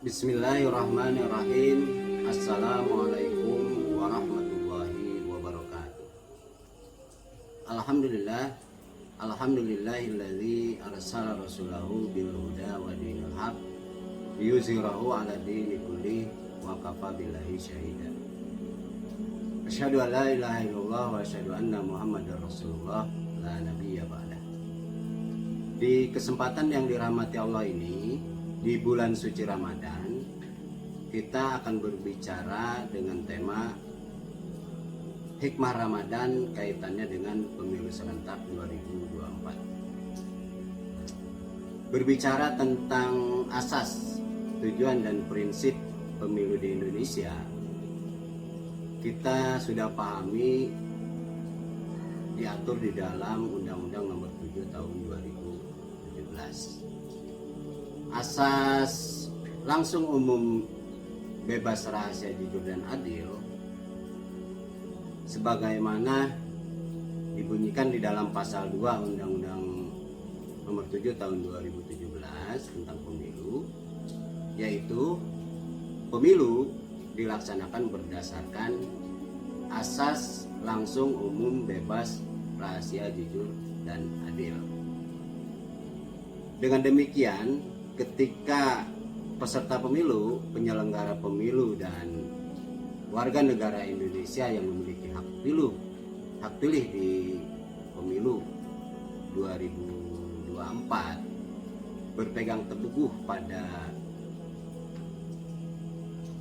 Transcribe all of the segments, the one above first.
Bismillahirrahmanirrahim. Assalamualaikum warahmatullahi wabarakatuh. Alhamdulillah. Alhamdulillahilladzi arsala rasulahu bil huda wa dinil haq liyuzhirahu ala dini kulli wa kafa billahi syahida. Asyhadu an la ilaha illallah wa asyhadu anna Muhammadar Rasulullah la nabiyya ba'dah. Di kesempatan yang dirahmati Allah ini, di bulan suci Ramadan, kita akan berbicara dengan tema hikmah Ramadan kaitannya dengan pemilu serentak 2024. Berbicara tentang asas, tujuan dan prinsip pemilu di Indonesia, kita sudah pahami diatur di dalam Undang-Undang Nomor 7 Tahun 2017. Asas langsung umum bebas rahasia jujur dan adil sebagaimana dibunyikan di dalam pasal 2 Undang-Undang Nomor 7 Tahun 2017 tentang pemilu, yaitu pemilu dilaksanakan berdasarkan asas langsung umum bebas rahasia jujur dan adil. Dengan demikian, ketika peserta pemilu, penyelenggara pemilu, dan warga negara Indonesia yang memiliki hak pilih di pemilu 2024 berpegang teguh pada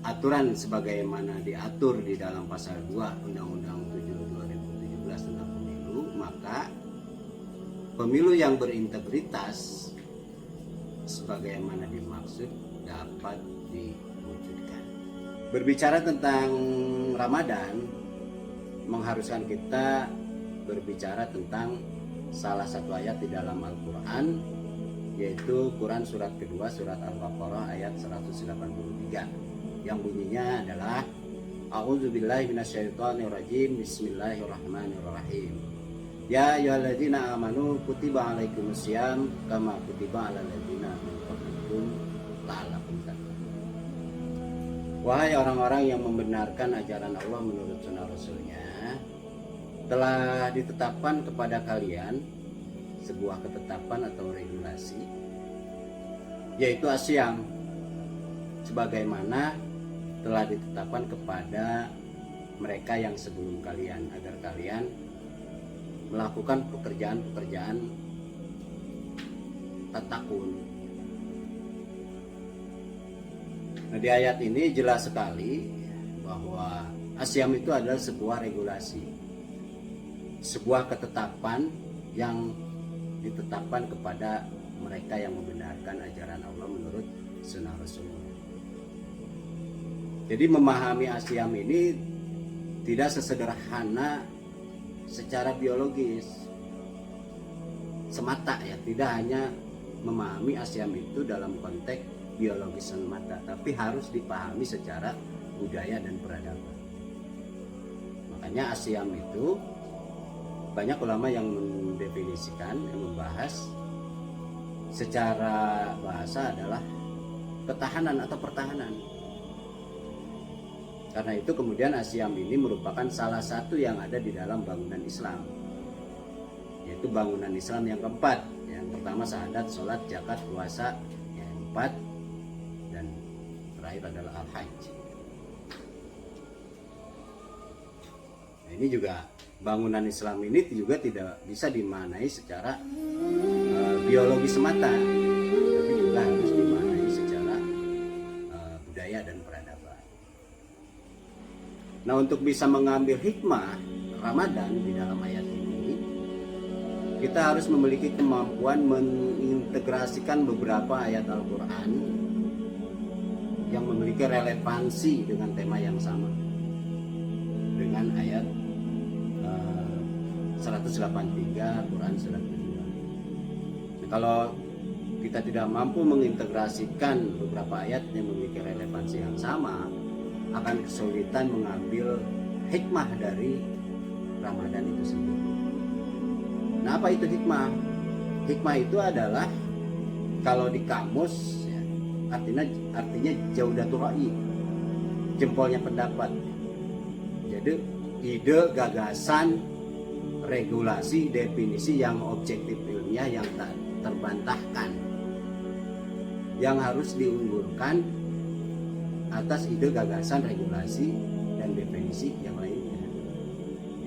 aturan sebagaimana diatur di dalam pasal 2 Undang-Undang 7 2017 tentang pemilu, maka pemilu yang berintegritas sebagaimana dimaksud dapat diwujudkan. Berbicara tentang Ramadan mengharuskan kita berbicara tentang salah satu ayat di dalam Al-Quran, yaitu Quran surat kedua, surat Al-Baqarah ayat 183, yang bunyinya adalah A'udzubillahi minasyaitonirrajim, Bismillahirrahmanirrahim. Ya ayyuhalladzina amanu kutiba alaikumusiyam kama kutiba alal ladzina min qablikum la'allakum tattaqun. Wahai orang-orang yang membenarkan ajaran Allah menurut sunnah Rasulnya, telah ditetapkan kepada kalian sebuah ketetapan atau regulasi, yaitu asyam, sebagaimana telah ditetapkan kepada mereka yang sebelum kalian, agar kalian melakukan pekerjaan-pekerjaan tatakun. Nah, di ayat ini jelas sekali bahwa asyam itu adalah sebuah regulasi, sebuah ketetapan yang ditetapkan kepada mereka yang membenarkan ajaran Allah menurut sunnah Rasulullah. Jadi memahami asyam ini tidak sesederhana secara biologis semata, ya, tidak hanya memahami asyam itu dalam konteks biologis semata, tapi harus dipahami secara budaya dan peradaban. Makanya asyam itu banyak ulama yang mendefinisikan, yang membahas secara bahasa adalah ketahanan atau pertahanan. Karena itu kemudian asyam ini merupakan salah satu yang ada di dalam bangunan Islam, yaitu bangunan Islam yang keempat. Yang pertama syahadat, sholat, zakat, puasa, yang keempat, dan terakhir adalah al-hajj. Nah, ini juga bangunan Islam ini juga tidak bisa dimaknai secara biologi semata, tapi juga harus dimaknai secara budaya dan peradaban. Nah, untuk bisa mengambil hikmah Ramadan di dalam ayat ini, kita harus memiliki kemampuan mengintegrasikan beberapa ayat Al-Quran yang memiliki relevansi dengan tema yang sama dengan ayat 183 Quran surat kedua. Nah, kalau kita tidak mampu mengintegrasikan beberapa ayat yang memiliki relevansi yang sama, akan kesulitan mengambil hikmah dari Ramadan itu sendiri. Nah, apa itu hikmah? Hikmah itu adalah kalau di kamus ya, artinya jaudatul ra'yi, jempolnya pendapat. Jadi ide, gagasan, regulasi, definisi yang objektif ilmiah yang tak terbantahkan, yang harus diunggulkan atas ide, gagasan, regulasi, dan definisi yang lainnya.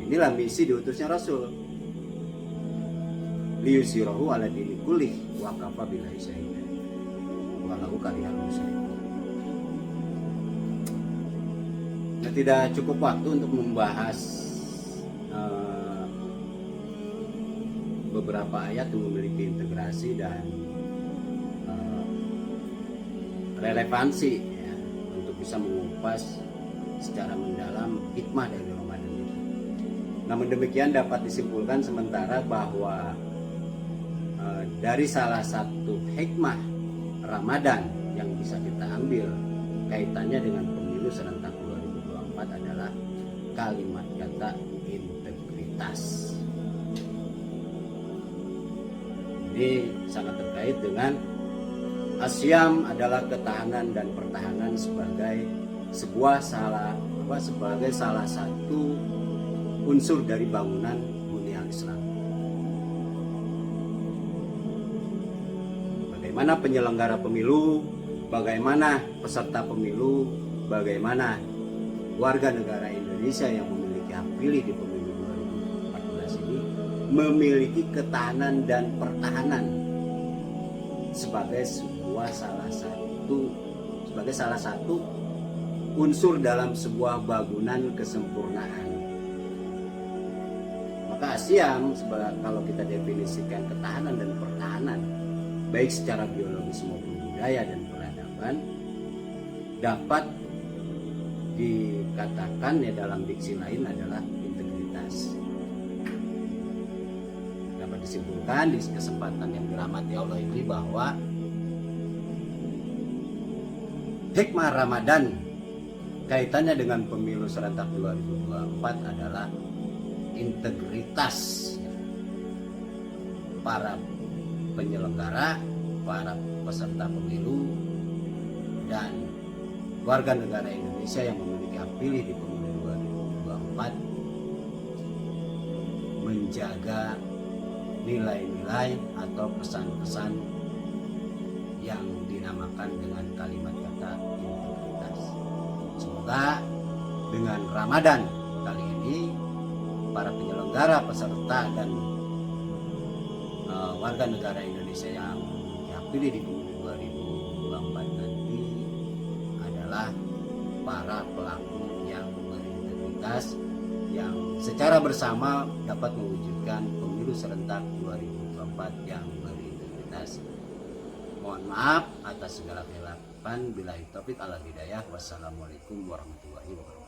Inilah misi diutusnya Rasul. Liyuzhirahu ala dini kullih wa kafa billahi syahidan walau karihal musyrikun. Nah, tidak cukup waktu untuk membahas beberapa ayat yang memiliki integrasi dan relevansi ya, untuk bisa mengupas secara mendalam hikmah dari Ramadan itu. Namun demikian dapat disimpulkan sementara bahwa dari salah satu hikmah Ramadan yang bisa kita ambil kaitannya dengan pemilu serentak 2024 adalah kalimat kata integritas. Ini sangat terkait dengan asyam adalah ketahanan dan pertahanan sebagai salah satu unsur dari bangunan dunia Islam. Bagaimana penyelenggara pemilu, bagaimana peserta pemilu, bagaimana warga negara Indonesia yang memiliki hak pilih di pemilu 2014 ini memiliki ketahanan dan pertahanan sebagai salah satu unsur dalam sebuah bangunan kesempurnaan. Maka asyam kalau kita definisikan ketahanan dan pertahanan baik secara biologis maupun budaya dan peradaban dapat dikatakan ya dalam diksi lain adalah integritas. Dapat disimpulkan di kesempatan yang dirahmati Allah ini bahwa hikmah Ramadan kaitannya dengan pemilu serentak 2024 adalah integritas para penyelenggara, para peserta pemilu, dan warga negara Indonesia yang memiliki hak pilih di pemilu 2024 menjaga nilai-nilai atau pesan-pesan yang dinamakan dengan kalimat kata integritas. Semoga dengan Ramadan kali ini para penyelenggara, peserta, dan warga negara Indonesia yang dipilih di pemilu 2024 nanti adalah para pelaku yang berintegritas yang secara bersama dapat mewujudkan pemilu serentak 2024 yang berintegritas. Mohon maaf atas segala kehilafan. Billahi taufik wal hidayah. Wassalamualaikum warahmatullahi wabarakatuh.